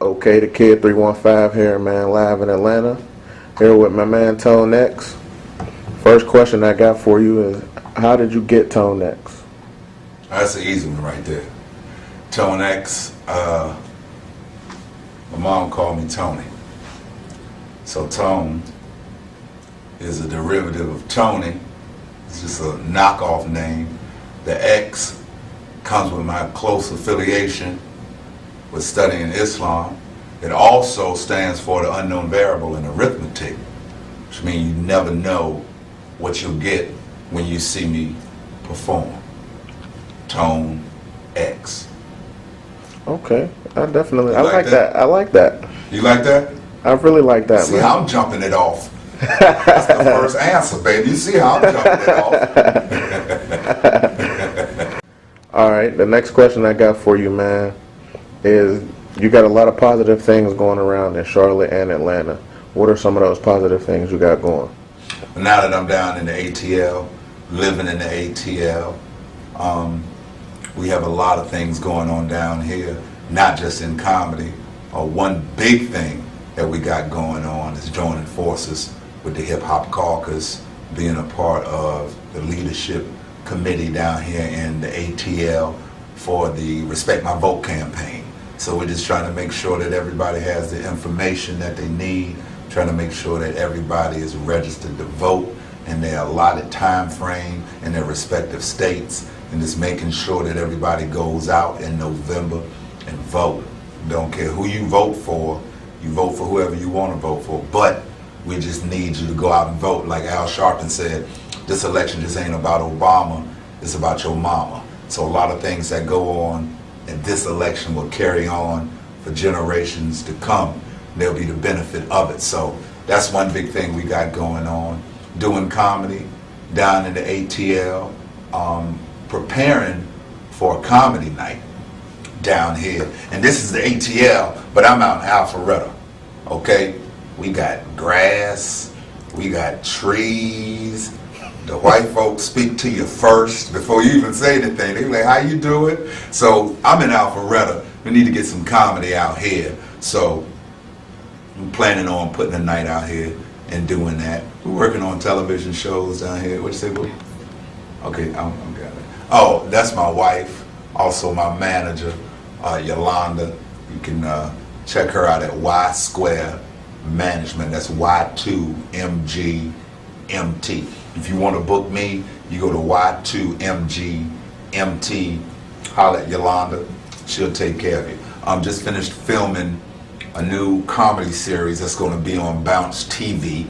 Okay, the Kid 315 here, man, live in Atlanta. Here with my man Tone X. First question I got for you is, how did you get Tone X? That's an easy one right there. Tone X, my mom called me Tony. So Tone is a derivative of Tony. It's just a knockoff name. The X comes with my close affiliation with studying Islam. It also stands for the unknown variable in arithmetic, which means you never know what you'll get when you see me perform. Tone X. Okay, I like that. I like that. You like that? I really like that, See man. how I'm jumping it off. That's the first answer, baby. You see how I'm jumping it off. All right, the next question I got for you, man, is you got a lot of positive things going around in Charlotte and Atlanta. What are some of those positive things you got going? Now that I'm down in the ATL, living in the ATL, we have a lot of things going on down here, not just in comedy. One big thing that we got going on is joining forces with the Hip Hop Caucus, being a part of the leadership committee down here in the ATL for the Respect My Vote campaign. So we're just trying to make sure that everybody has the information that they need, trying to make sure that everybody is registered to vote in their allotted time frame in their respective states, and just making sure that everybody goes out in November and vote. Don't care who you vote for whoever you want to vote for, but we just need you to go out and vote. Like Al Sharpton said, this election just ain't about Obama, it's about your mama. So a lot of things that go on in this election will carry on for generations to come. There'll be the benefit of it. So that's one big thing we got going on. Doing comedy down in the ATL, preparing for a comedy night down here. And this is the ATL, but I'm out in Alpharetta, okay? We got grass, we got trees. The white folks speak to you first before you even say anything. They're like, how you doing? So I'm in Alpharetta. We need to get some comedy out here. So I'm planning on putting a night out here and doing that. We're working on television shows down here. What'd you say, boo? Okay, I'm got it. Oh, that's my wife, also my manager, Yolanda. You can check her out at Y Square Management. That's Y2MGMT. If you want to book me, you go to Y2MGMT. Holler at Yolanda. She'll take care of you. I'm just finished filming a new comedy series that's going to be on Bounce TV.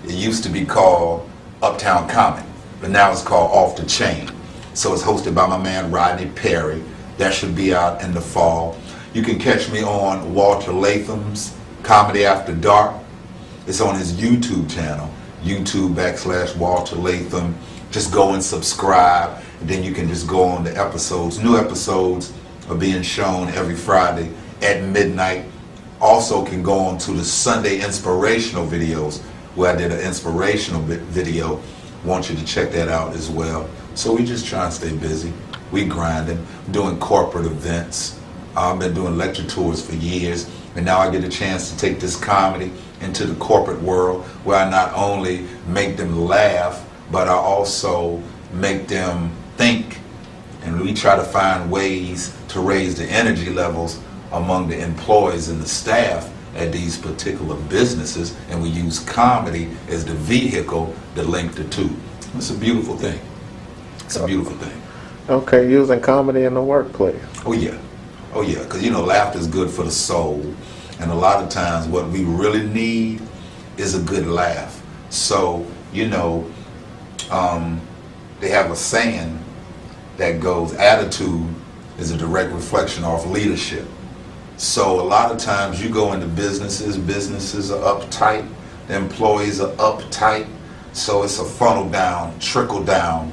It used to be called Uptown Comic, but now it's called Off the Chain. So it's hosted by my man Rodney Perry. That should be out in the fall. You can catch me on Walter Latham's Comedy After Dark. It's on his YouTube channel, YouTube.com/Walter Latham. Just go and subscribe, and then you can just go on the episodes. New episodes are being shown every Friday at midnight. Also can go on to the Sunday inspirational videos, where I did an inspirational video. Want you to check that out as well. So we just trying to stay busy. We grinding, doing corporate events. I've been doing lecture tours for years, and now I get a chance to take this comedy into the corporate world, where I not only make them laugh, but I also make them think. And we try to find ways to raise the energy levels among the employees and the staff at these particular businesses, and we use comedy as the vehicle to link the two. It's a beautiful thing. It's a beautiful thing. Okay, using comedy in the workplace. Oh yeah, because laughter is good for the soul, and a lot of times what we really need is a good laugh. So they have a saying that goes, attitude is a direct reflection of leadership. So a lot of times you go into businesses are uptight, the employees are uptight, so it's a funnel down, trickle down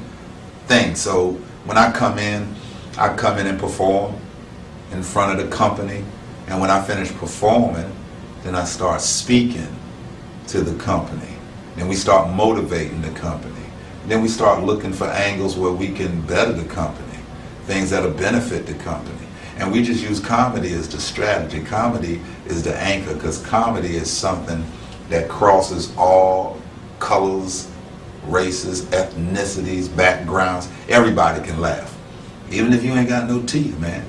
thing. So when I come in and perform in front of the company, and when I finish performing, then I start speaking to the company. Then we start motivating the company. Then we start looking for angles where we can better the company, things that'll benefit the company. And we just use comedy as the strategy. Comedy is the anchor, because comedy is something that crosses all colors, races, ethnicities, backgrounds. Everybody can laugh. Even if you ain't got no teeth, man,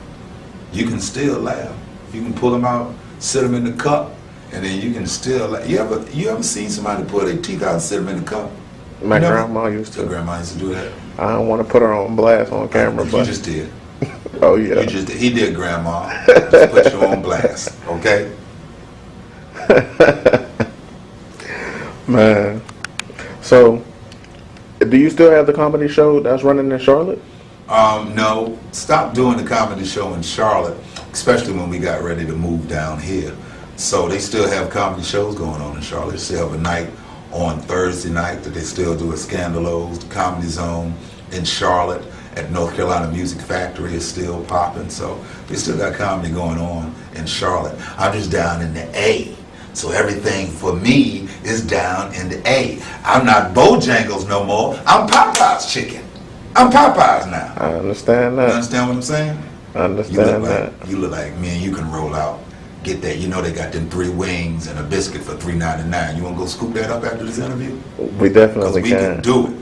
you can still laugh. You can pull them out, sit them in the cup, and then you can still laugh. You ever seen somebody pull their teeth out and sit them in the cup? My grandma used to. Your grandma used to do that. I don't want to put her on blast on camera, You but just did. oh yeah. You just did. He did, Grandma. Just put you on blast, okay? Man. So, do you still have the comedy show that's running in Charlotte? No, stopped doing the comedy show in Charlotte, especially when we got ready to move down here. So they still have comedy shows going on in Charlotte. They still have a night on Thursday night that they still do at Scandalo's. The Comedy Zone in Charlotte at North Carolina Music Factory is still popping. So they still got comedy going on in Charlotte. I'm just down in the A. So everything for me is down in the A. I'm not Bojangles no more. I'm Popeye's chicken. I'm Popeye's now. I understand that. You understand what I'm saying? I understand that. You look like me, and you can roll out. Get that. You know they got them 3 wings and a biscuit for $3.99. You want to go scoop that up after this interview? We definitely We can do it.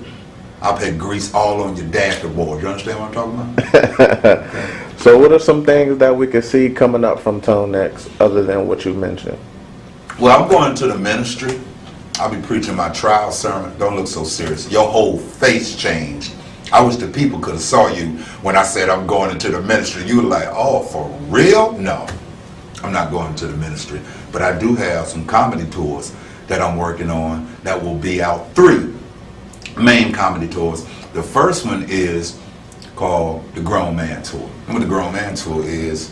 I'll put grease all on your dashboard. You understand what I'm talking about? So what are some things that we could see coming up from Tone X other than what you mentioned? Well, I'm going to the ministry. I'll be preaching my trial sermon. Don't look so serious. Your whole face changed. I wish the people could have saw you when I said I'm going into the ministry. You were like, oh, for real? No, I'm not going to the ministry. But I do have some comedy tours that I'm working on that will be out. 3 main comedy tours. The first one is called the Grown Man Tour. And what the Grown Man Tour is,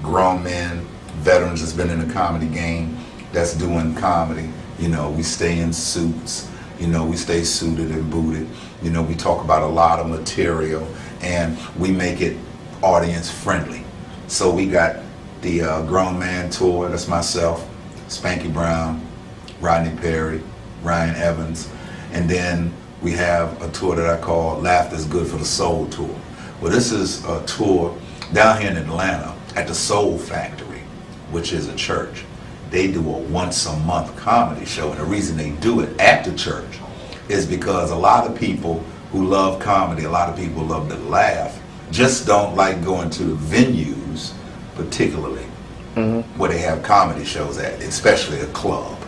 grown men, veterans that's been in the comedy game, that's doing comedy. You know, we stay in suits. You know, we stay suited and booted. You know, we talk about a lot of material, and we make it audience friendly. So we got the Grown Man Tour. That's myself, Spanky Brown, Rodney Perry, Ryan Evans. And then we have a tour that I call Laughter's Good for the Soul Tour. Well, this is a tour down here in Atlanta at the Soul Factory, which is a church. They do a once-a-month comedy show, and the reason they do it at the church is because a lot of people who love comedy, a lot of people love to laugh, just don't like going to the venues, particularly where they have comedy shows at, especially a club.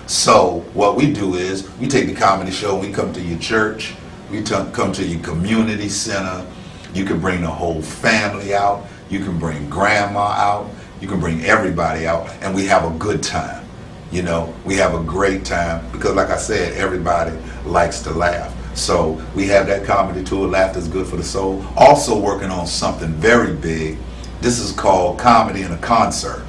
So what we do is we take the comedy show, we come to your church, we come to your community center. You can bring the whole family out, you can bring grandma out, you can bring everybody out, and we have a good time. You know, we have a great time because, like I said, everybody likes to laugh. So we have that comedy tour, Laughter's Good for the Soul. Also working on something very big. This is called Comedy in a Concert.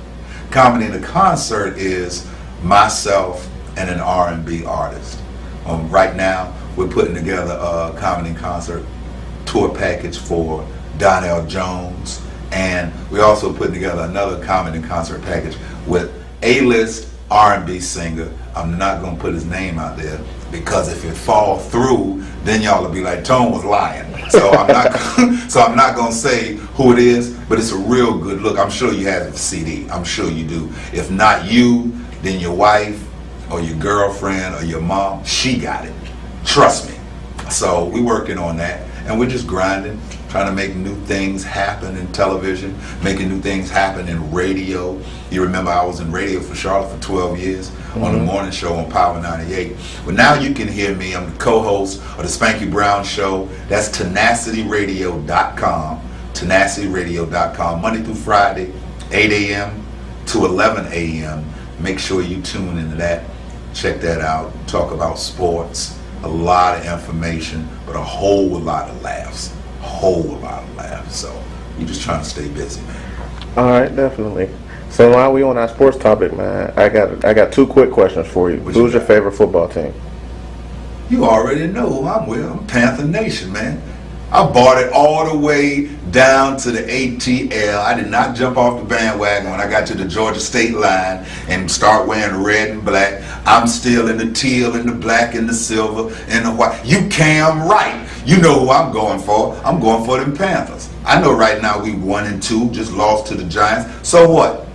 Comedy in a Concert is myself and an R&B artist. Right now, we're putting together a comedy in concert tour package for Donnell Jones. And we're also putting together another comedy and concert package with A-list R&B singer. I'm not going to put his name out there because if it fall through, then y'all will be like, Tone was lying. So I'm not going to say who it is, but it's a real good look. I'm sure you have the CD. I'm sure you do. If not you, then your wife or your girlfriend or your mom, she got it. Trust me. So we're working on that, and we're just grinding, trying to make new things happen in television, making new things happen in radio. You remember I was in radio for Charlotte for 12 years on the morning show on Power 98. But now you can hear me. I'm the co-host of the Spanky Brown Show. That's tenacityradio.com. tenacityradio.com, Monday through Friday, 8 a.m. to 11 a.m. Make sure you tune into that. Check that out. Talk about sports, a lot of information, but a whole lot of laughs. So you're just trying to stay busy, man. All right, definitely. So while we on our sports topic, man, I got 2 quick questions for you. Who's your favorite football team? You already know who I'm with. I'm Panther Nation, man. I bought it all the way down to the ATL. I did not jump off the bandwagon when I got to the Georgia state line and start wearing red and black. I'm still in the teal and the black and the silver and the white. You Cam right. You know who I'm going for. I'm going for them Panthers. I know right now we 1-2, just lost to the Giants. So what?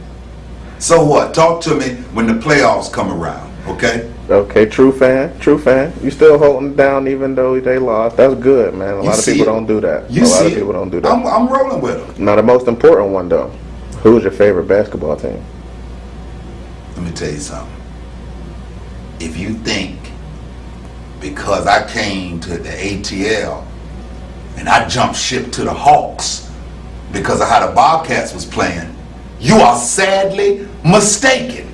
So what? Talk to me when the playoffs come around, okay? Okay, true fan, true fan. You still holding down even though they lost. That's good, man. A lot of people don't do that. You a lot see of people don't do that. I'm rolling with them. Now, the most important one, though. Who's your favorite basketball team? Let me tell you something. If you think because I came to the ATL and I jumped ship to the Hawks because of how the Bobcats was playing, you are sadly mistaken.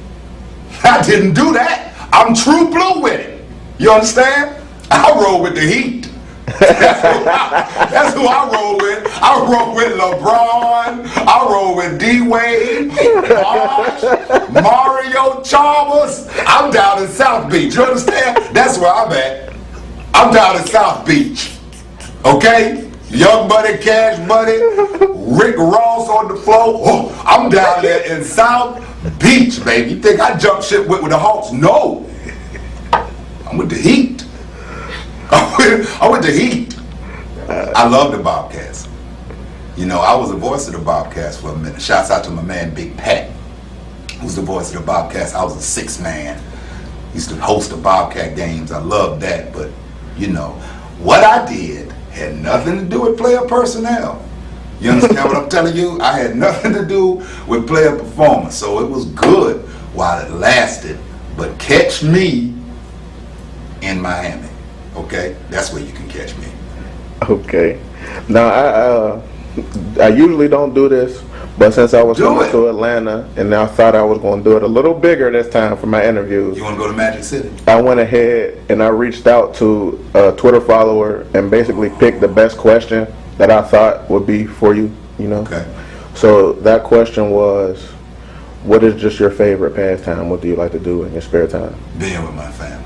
I didn't do that. I'm true blue with it. You understand? I roll with the Heat. That's who I roll with. I roll with LeBron. I roll with D-Wade, Bosh, Mario Chalmers. I'm down in South Beach. You understand? That's where I'm at. I'm down in South Beach. Okay? Young Buddy, Cash Buddy, Rick Ross on the floor. Oh, I'm down there in South Beach, baby. You think I jumped ship with the Hawks? No. I'm with the Heat. I'm with the Heat. I love the Bobcats. You know, I was the voice of the Bobcats for a minute. Shouts out to my man Big Pat, who's the voice of the Bobcats. I was a sixth man. Used to host the Bobcat games. I loved that. But, you know, what I did had nothing to do with player personnel. You understand what I'm telling you? I had nothing to do with player performance. So it was good while it lasted. But catch me in Miami. Okay? That's where you can catch me. Okay. Now, I usually don't do this, but since I was coming to Atlanta and I thought I was going to do it a little bigger this time for my interviews, You want to go to Magic City? I went ahead and I reached out to a Twitter follower and basically picked the best question that I thought would be for you, you know? Okay. So that question was, what is just your favorite pastime? What do you like to do in your spare time? Being with my family.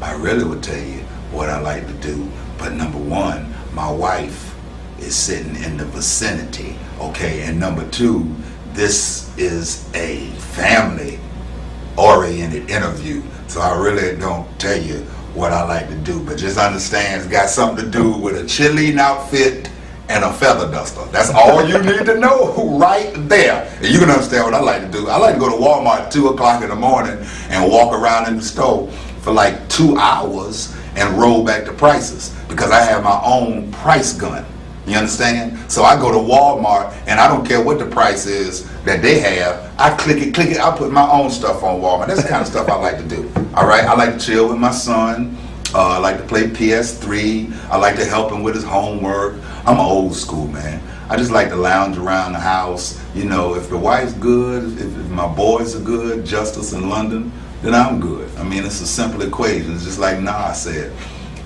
I really would tell you what I like to do, but number one, my wife is sitting in the vicinity, okay? And number two, this is a family-oriented interview, so I really don't tell you what I like to do, but just understand it's got something to do with a cheerleading outfit and a feather duster. That's all you need to know right there. And you can understand what I like to do. I like to go to Walmart at 2 o'clock in the morning and walk around in the store for like 2 hours and roll back the prices because I have my own price gun. You understand? So I go to Walmart and I don't care what the price is that they have. I click it, I put my own stuff on Walmart. That's the kind of stuff I like to do. All right? I like to chill with my son. I like to play PS3. I like to help him with his homework. I'm old school, man. I just like to lounge around the house. You know, if the wife's good, if my boys are good, Justice in London, then I'm good. I mean, it's a simple equation. It's just like Nas said,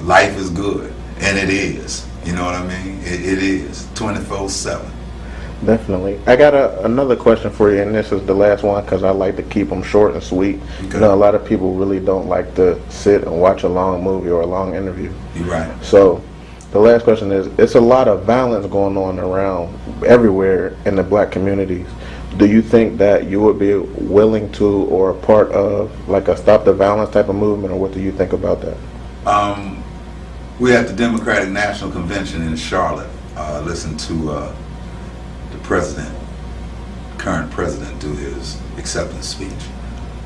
life is good. And it is. You know what I mean? It is 24/7. Definitely. I got another question for you, and this is the last one because I like to keep them short and sweet. Okay. You know, a lot of people really don't like to sit and watch a long movie or a long interview. You're right. So the last question is, it's a lot of violence going on around everywhere in the black communities. Do you think that you would be willing to or a part of like a Stop the Violence type of movement, or what do you think about that? We at the Democratic National Convention in Charlotte listened to the president, current president, do his acceptance speech.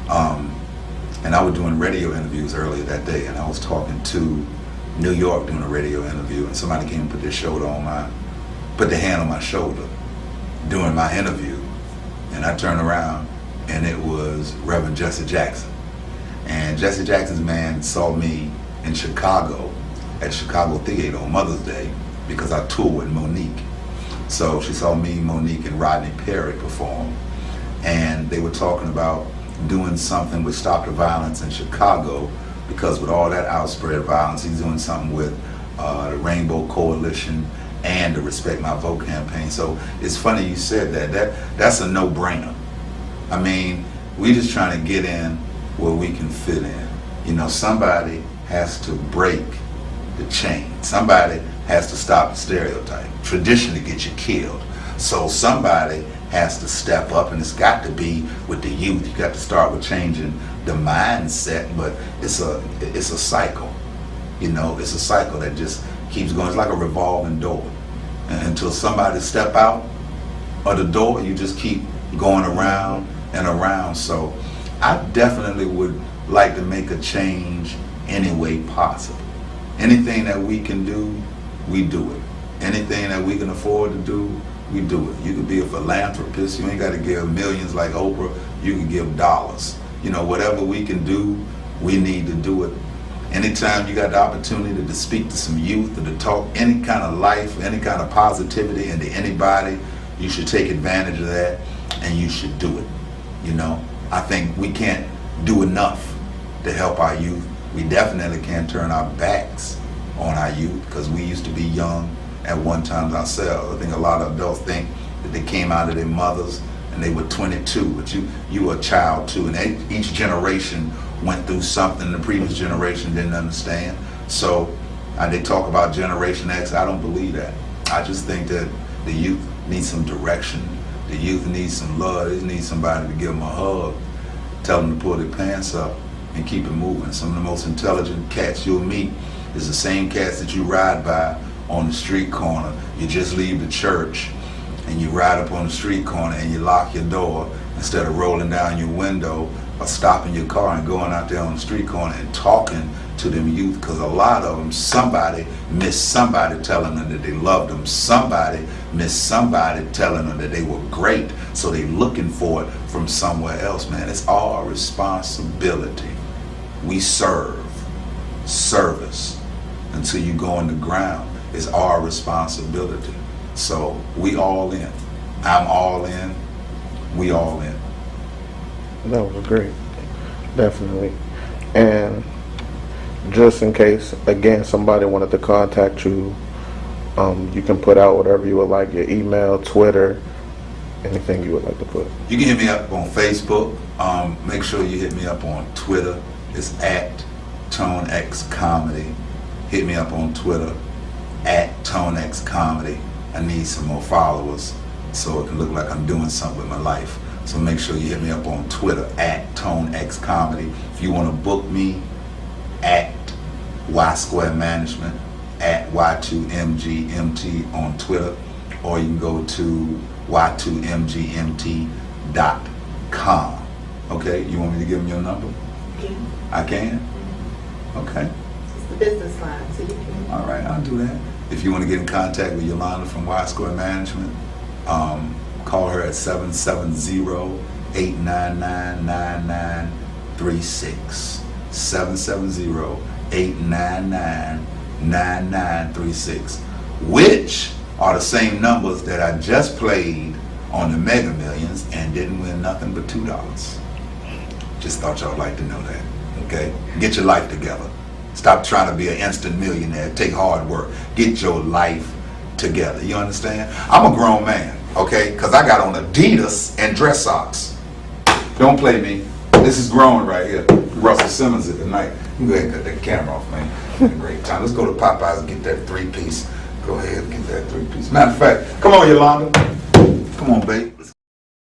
And I was doing radio interviews earlier that day, and I was talking to New York doing a radio interview, and somebody came and put their hand on my shoulder during my interview, and I turned around, and it was Reverend Jesse Jackson. And Jesse Jackson's man saw me in Chicago at Chicago Theater on Mother's Day because I toured with Monique. So she saw me, Monique, and Rodney Perry perform, and they were talking about doing something with Stop the Violence in Chicago because with all that outspread violence, he's doing something with the Rainbow Coalition and the Respect My Vote campaign. So it's funny you said that. That's a no-brainer. I mean, we just trying to get in where we can fit in. You know, somebody has to break the chain. Somebody has to stop the stereotype. Tradition to get you killed. So somebody has to step up, and it's got to be with the youth. You got to start with changing the mindset, but it's a cycle. You know, it's a cycle that just keeps going. It's like a revolving door. And until somebody step out of the door, you just keep going around and around. So I definitely would like to make a change any way possible. Anything that we can do, we do it. Anything that we can afford to do, we do it. You could be a philanthropist. You ain't got to give millions like Oprah. You can give dollars. You know, whatever we can do, we need to do it. Anytime you got the opportunity to speak to some youth or to talk any kind of life, any kind of positivity into anybody, you should take advantage of that and you should do it. You know, I think we can't do enough to help our youth. We definitely can't turn our backs on our youth because we used to be young at one time ourselves. I think a lot of adults think that they came out of their mothers and they were 22, but you were a child too. And each generation went through something the previous generation didn't understand. So they talk about Generation X. I don't believe that. I just think that the youth needs some direction. The youth needs some love. They need somebody to give them a hug, tell them to pull their pants up and keep it moving. Some of the most intelligent cats you'll meet is the same cats that you ride by on the street corner. You just leave the church and you ride up on the street corner and you lock your door instead of rolling down your window or stopping your car and going out there on the street corner and talking to them youth, because a lot of them, somebody missed somebody telling them that they loved them. Somebody missed somebody telling them that they were great, so they looking for it from somewhere else, man. It's our responsibility. We serve. Service until you go on the ground is our responsibility. So we all in. I'm all in. We all in. That was great. Definitely. And just in case, again, somebody wanted to contact you, you can put out whatever you would like, your email, Twitter, anything you would like to put. You can hit me up on Facebook. Make sure you hit me up on Twitter. It's at ToneX Comedy. Hit me up on Twitter at ToneX Comedy. I need some more followers so it can look like I'm doing something with my life. So make sure you hit me up on Twitter at ToneX Comedy. If you want to book me, at Y Square Management, at Y2MGMT on Twitter, or you can go to y2mgmt.com. Okay, you want me to give them your number? Yeah. I can? Okay. It's the business line, so you can. All right, I'll do that. If you want to get in contact with Yolanda from Y Square Management, call her at 770-899-9936. 770-899-9936, which are the same numbers that I just played on the Mega Millions and didn't win nothing but $2. Just thought y'all like to know that. Okay? Get your life together. Stop trying to be an instant millionaire. Take hard work. Get your life together. You understand? I'm a grown man, okay? Because I got on Adidas and dress socks. Don't play me. This is grown right here. Russell Simmons at the night. You go ahead and cut that camera off, man. Had a great time. Let's go to Popeyes and get that 3-piece. Go ahead and get that 3-piece. Matter of fact, come on, Yolanda. Come on, babe.